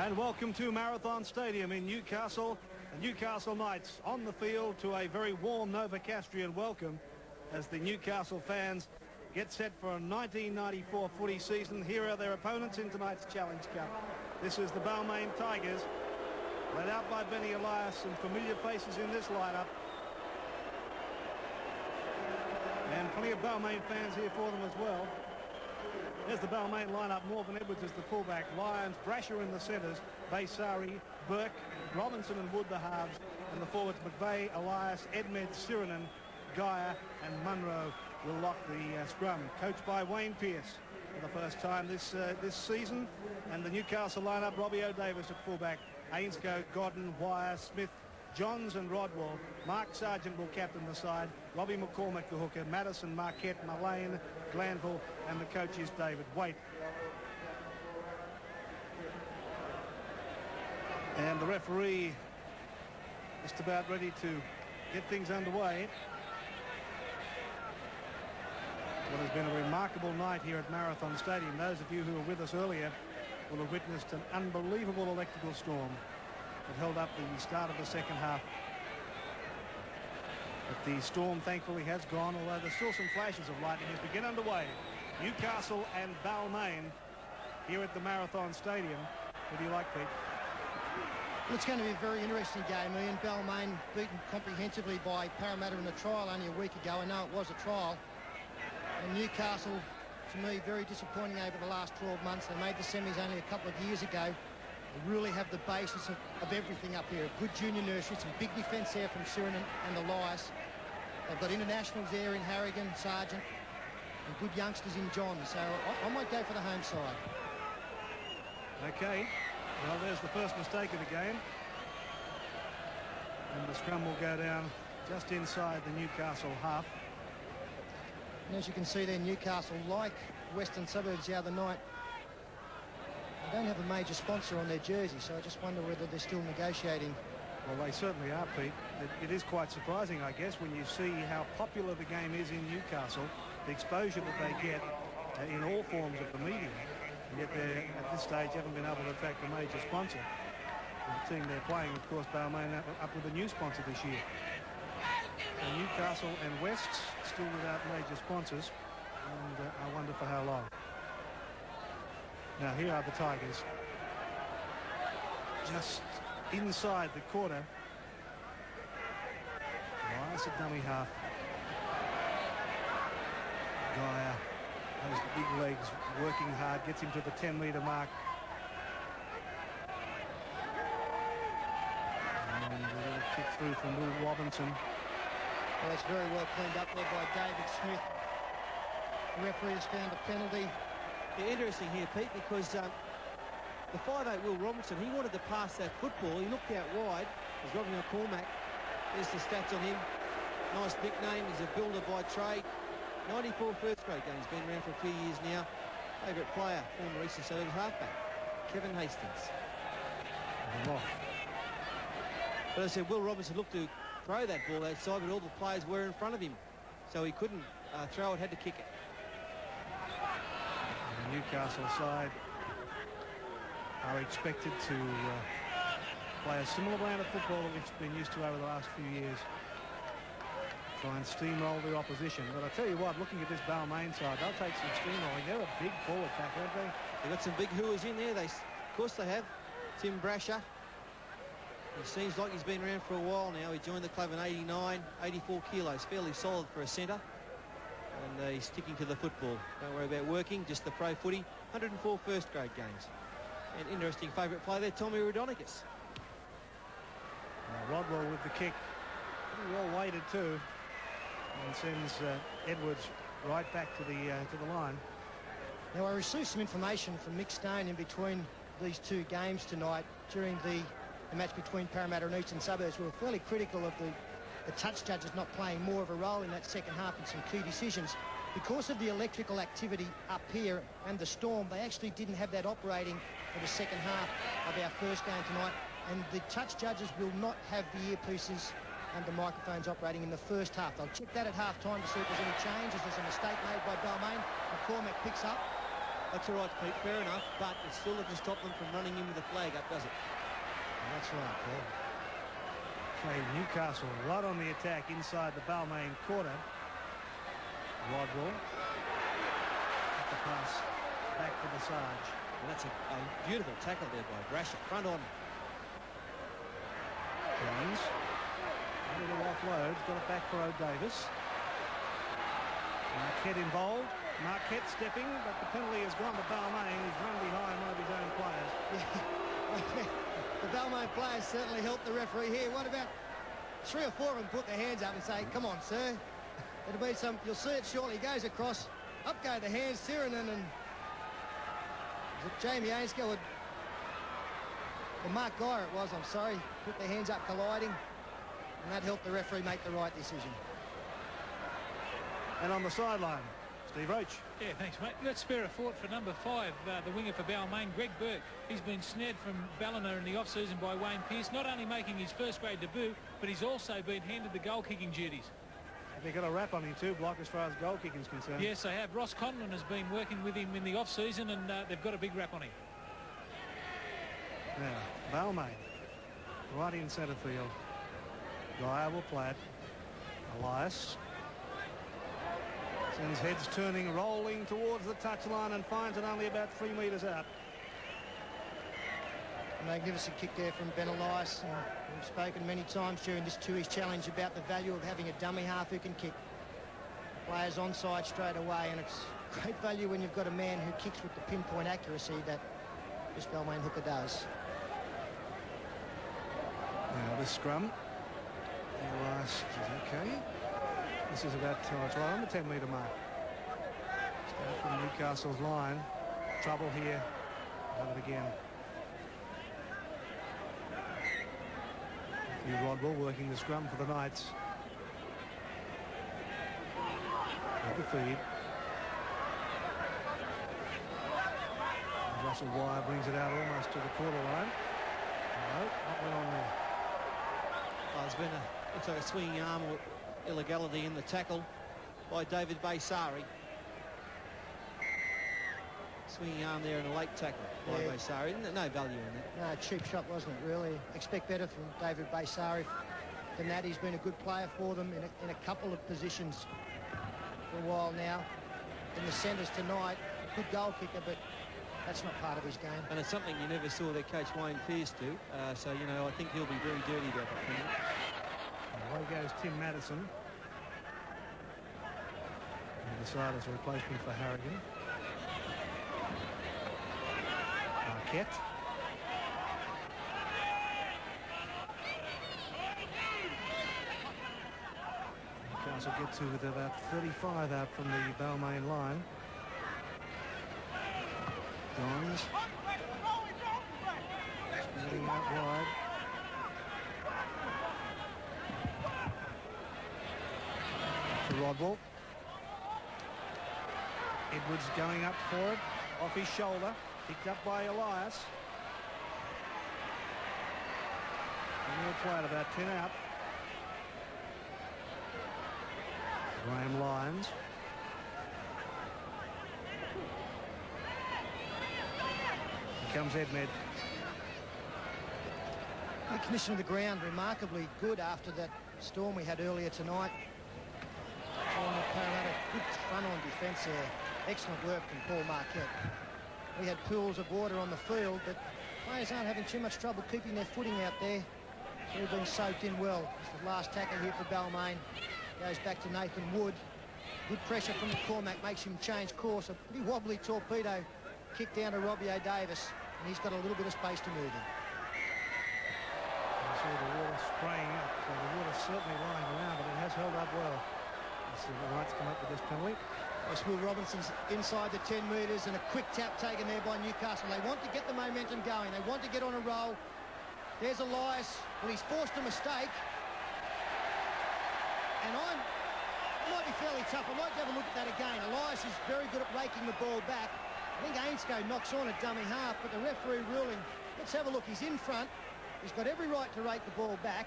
And welcome to Marathon Stadium in Newcastle. The Newcastle Knights on the field to a very warm Novocastrian welcome as the Newcastle fans get set for a 1994 footy season. Here are their opponents in tonight's Challenge Cup. This is the Balmain Tigers, led out by Benny Elias. Some familiar faces in this lineup. And plenty of Balmain fans here for them as well. There's the Balmain lineup. Morgan Edwards is the fullback. Lyons, Brasher in the centres. Baysari, Burke, Robinson and Wood the halves. And the forwards McVeigh, Elias, Edmed, Sirinen, Geyer and Munro will lock the scrum. Coached by Wayne Pearce for the first time this season. And the Newcastle lineup, Robbie O'Davis at fullback. Ainscote, Godden, Wire, Smith, Johns and Rodwell. Mark Sargent will captain the side. Robbie McCormick the hooker. Madison, Marquette, Mullane, Glanville, and the coach is David Waite. And the referee just about ready to get things underway. What has been a remarkable night here at Marathon Stadium. Those of you who were with us earlier will have witnessed an unbelievable electrical storm that held up the start of the second half. But the storm thankfully has gone, although there's still some flashes of lightning as we get underway. Newcastle and Balmain here at the Marathon Stadium. What do you like, Pete? Well, it's going to be a very interesting game, Ian. Balmain beaten comprehensively by Parramatta in the trial only a week ago. I know it was a trial. And Newcastle, to me, very disappointing over the last 12 months. They made the semis only a couple of years ago. They really have the basis of everything up here. A good junior nursery, some big defence there from Sirinen and Elias. They've got internationals there in Harrigan, Sargent, and good youngsters in John. So I might go for the home side. Okay. Well, there's the first mistake of the game. And the scrum will go down just inside the Newcastle half. And as you can see there, Newcastle, like Western Suburbs the other night, they don't have a major sponsor on their jersey, so I just wonder whether they're still negotiating. Well, they certainly are, Pete. It is quite surprising, I guess, when you see how popular the game is in Newcastle, the exposure that they get in all forms of the media, and yet they, at this stage, haven't been able to attract a major sponsor. And the team they're playing, of course, Balmain up with a new sponsor this year. So Newcastle and Wests still without major sponsors, and I wonder for how long. Now here are the Tigers, just inside the quarter. Nice at dummy half. Geyer has the big legs, working hard, gets him to the 10-metre mark. And a little kick through from Will Robinson. Well, that's very well cleaned up there by David Smith. The referee has found a penalty. Yeah, interesting here, Pete, because the 5'8" Will Robinson, he wanted to pass that football. He looked out wide. There's Robbie McCormack. There's the stats on him. Nice nickname. He's a builder by trade. 94 first grade game. He's been around for a few years now. Favourite player, former Eastern Suburbs halfback, Kevin Hastings. But as I said, Will Robinson looked to throw that ball outside, but all the players were in front of him, so he couldn't throw it, had to kick it. The Newcastle side are expected to play a similar brand of football that we've been used to over the last few years. Try and steamroll the opposition. But I tell you what, looking at this Balmain side, they'll take some steamrolling. They're a big forward pack, aren't they? They've got some big hooers in there. Of course they have. Tim Brasher. He seems like he's been around for a while now. He joined the club in 89, 84 kilos. Fairly solid for a centre. And he's sticking to the football. Don't worry about working, just the pro footy. 104 first grade games. And interesting favourite player there, Tommy Raudonikis. Rodwell with the kick. Pretty well weighted too. And sends Edwards right back to the line. Now, I received some information from Mick Stone in between these two games tonight during the match between Parramatta and Eastern Suburbs. We were fairly critical of the touch judges not playing more of a role in that second half in some key decisions. Because of the electrical activity up here and the storm, they actually didn't have that operating for the second half of our first game tonight. And the touch judges will not have the earpieces and the microphones operating in the first half. They'll check that at half-time to see if there's any changes. There's a mistake made by Balmain. McCormack picks up. That's all right, Pete, fair enough, but it still doesn't stop them from running in with the flag up, does it? That's right, Paul. Okay, Newcastle right on the attack inside the Balmain quarter. Rodwell. The pass back for the Sarge. And that's a beautiful tackle there by Brasher. Front on. Jones. A little offload. Got it back for O'Davis. Marquette involved. Marquette stepping, but the penalty has gone to Balmain, who's run behind one of his own players. Yeah. The Balmain players certainly helped the referee here. What about 3 or 4 of them put their hands up and say, come on, sir. It'll be some, you'll see it shortly. He goes across, up go the hands, Tiranen and is it Jamie Ainscough or Mark Geyer it was, I'm sorry, put their hands up colliding, and that helped the referee make the right decision. And on the sideline, Steve Roach. Yeah, thanks, mate. Let's spare a thought for number 5, the winger for Balmain, Greg Burke. He's been snared from Ballina in the off-season by Wayne Pearce, not only making his first-grade debut, but he's also been handed the goal-kicking duties. They've got a rap on him too, Block, as far as goal kicking is concerned. Yes, they have. Ross Conlon has been working with him in the off-season, and they've got a big rap on him. Now, Balmain, right in centre field. Geyer will play it. Elias sends heads turning, rolling towards the touchline and finds it only about 3 metres out. A magnificent kick there from Ben Elias. We've spoken many times during this Toohey's challenge about the value of having a dummy half who can kick. Players onside straight away, and it's great value when you've got a man who kicks with the pinpoint accuracy that this Balmain hooker does. Now this scrum. Elias is okay. This is about, it's right on the 10-metre mark. Start from Newcastle's line. Trouble here. Have it again. Rodwell working the scrum for the Knights. At the feed. Russell Wire brings it out almost to the quarter line. No, not went on there. Oh, there's been looks like a swinging arm or illegality in the tackle by David Baysari. Swinging arm there in a late tackle by Baysari. No value in that. No, cheap shot, wasn't it, really? Expect better from David Baysari than that. He's been a good player for them in a couple of positions for a while now. In the centres tonight, a good goal kicker, but that's not part of his game. And it's something you never saw their coach Wayne Pearce do. So, you know, I think he'll be very dirty about that thing. Away goes Tim Madison. And decided as a replacement for Harrigan. Marquette. Newcastle get to with about 35 out from the Balmain line. Johns. Spreading out wide. To Rodwell. Edwards going up for it. Off his shoulder. Picked up by Elias. And he'll play it about 10 out. Graham Lyons. Here comes Edmed. The condition of the ground remarkably good after that storm we had earlier tonight. Parramatta, good front-on defence there. Excellent work from Paul Marquette. We had pools of water on the field, but players aren't having too much trouble keeping their footing out there. They've been soaked in well. It's the last tackle here for Balmain. Goes back to Nathan Wood. Good pressure from McCormack makes him change course. A pretty wobbly torpedo kick down to Robbie O'Davis, and he's got a little bit of space to move in. You see the water spraying, so the water's certainly lying around, but it has held up well. So the Knights come up with this penalty. Will Robinson's inside the 10 metres, and a quick tap taken there by Newcastle. They want to get the momentum going. They want to get on a roll. There's Elias. Well, he's forced a mistake. And I might be fairly tough. I'd like to have a look at that again. Elias is very good at raking the ball back. I think Ainscough knocks on a dummy half, but the referee ruling, let's have a look. He's in front. He's got every right to rake the ball back.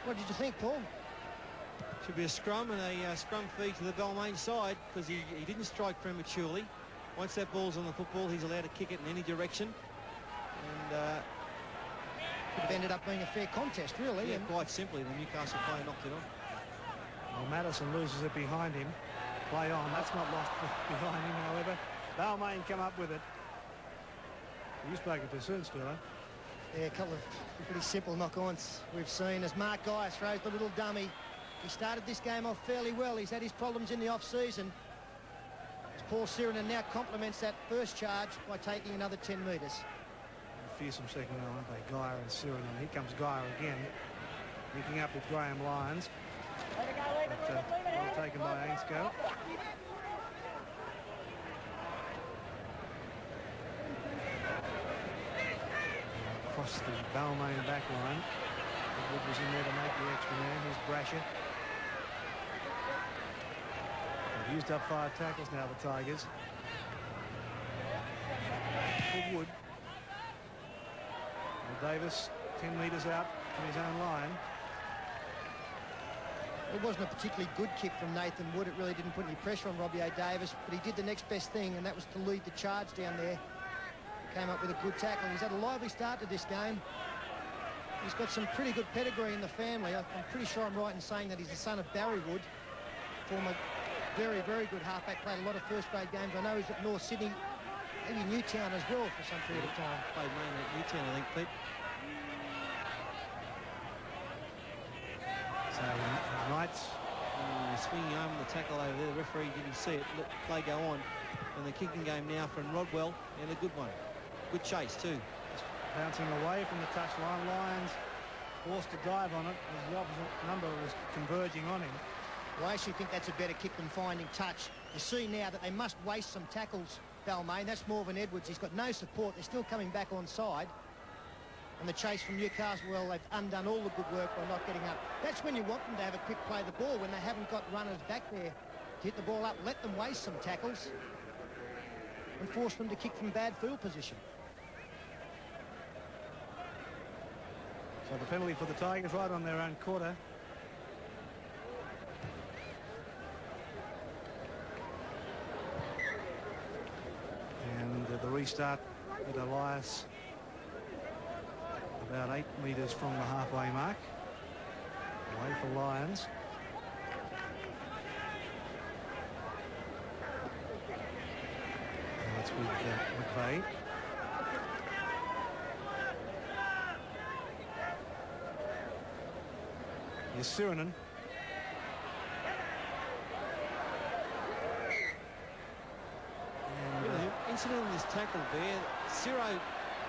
What did you think, Paul? Should be a scrum and a scrum feed to the Balmain side because he didn't strike prematurely. Once that ball's on the football, he's allowed to kick it in any direction. And could have ended up being a fair contest, really. Yeah, quite simply, the Newcastle player knocked it on. Well, Madison loses it behind him. Play on. That's not lost behind him, however. Balmain come up with it. You've spoken too soon, Sterling. Yeah, a couple of pretty simple knock-ons we've seen as Mark Guy throws the little dummy. He started this game off fairly well. He's had his problems in the off-season. Paul Sirenen now complements that first charge by taking another 10 metres. A fearsome second row, aren't they? Geyer and Sirenen. Here comes Geyer again. Linking up with Graham Lyons. But, well taken by Ainscough. Across the Balmain back line. Wood was in there to make the extra man. Here's Brasher. They've used up 5 tackles now, the Tigers. For Wood. And Davis 10 metres out from his own line. It wasn't a particularly good kick from Nathan Wood. It really didn't put any pressure on Robbie O'Davis, but he did the next best thing, and that was to lead the charge down there. Came up with a good tackle. He's had a lively start to this game. He's got some pretty good pedigree in the family. I'm pretty sure I'm right in saying that he's the son of Barry Wood, former very, very good halfback, played a lot of first-grade games. I know he's at North Sydney, maybe Newtown as well for some period of time. Played mainly at Newtown, I think, Pete. So Knights swinging arm on the tackle over there. The referee didn't see it. Let the play go on. And the kicking game now from Rodwell, and a good one. Good chase too. Bouncing away from the touchline. Lyons forced to dive on it as the opposite number was converging on him. Well, I actually think that's a better kick than finding touch. You see now that they must waste some tackles, Balmain. That's Morvan Edwards. He's got no support. They're still coming back on side. And the chase from Newcastle, well, they've undone all the good work by not getting up. That's when you want them to have a quick play of the ball, when they haven't got runners back there to hit the ball up. Let them waste some tackles and force them to kick from bad field position. So the penalty for the Tigers right on their own quarter. And the restart with Elias about 8 metres from the halfway mark. Away for Lyons. And that's with McVeigh. Here's Sirenen. The incident in this tackle there, Ciro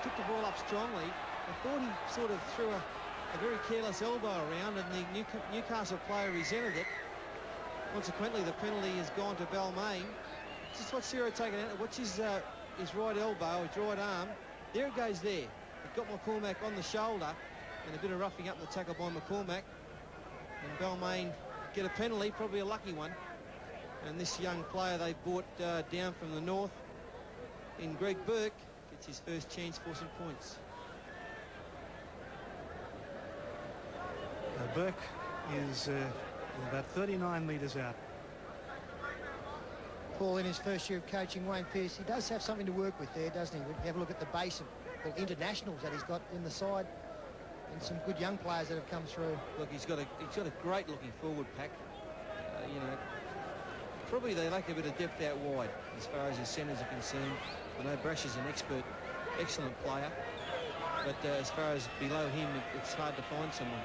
took the ball up strongly. I thought he sort of threw a very careless elbow around, and the Newcastle player resented it. Consequently, the penalty has gone to Balmain. Just watch Ciro taking it. Watch his right elbow, his right arm. There it goes there. It got McCormack on the shoulder, and a bit of roughing up the tackle by McCormack. And Balmain get a penalty, probably a lucky one. And this young player they brought down from the north in Greg Burke gets his first chance for some points. Burke is about 39 metres out. Paul, in his first year of coaching, Wayne Pearce, he does have something to work with there, doesn't he? When you have a look at the base of internationals that he's got in the side, and some good young players that have come through. Look, he's got a great looking forward pack. You know, probably they lack a bit of depth out wide as far as his centres are concerned. I know Brasher's an excellent player, but as far as below him, it's hard to find someone.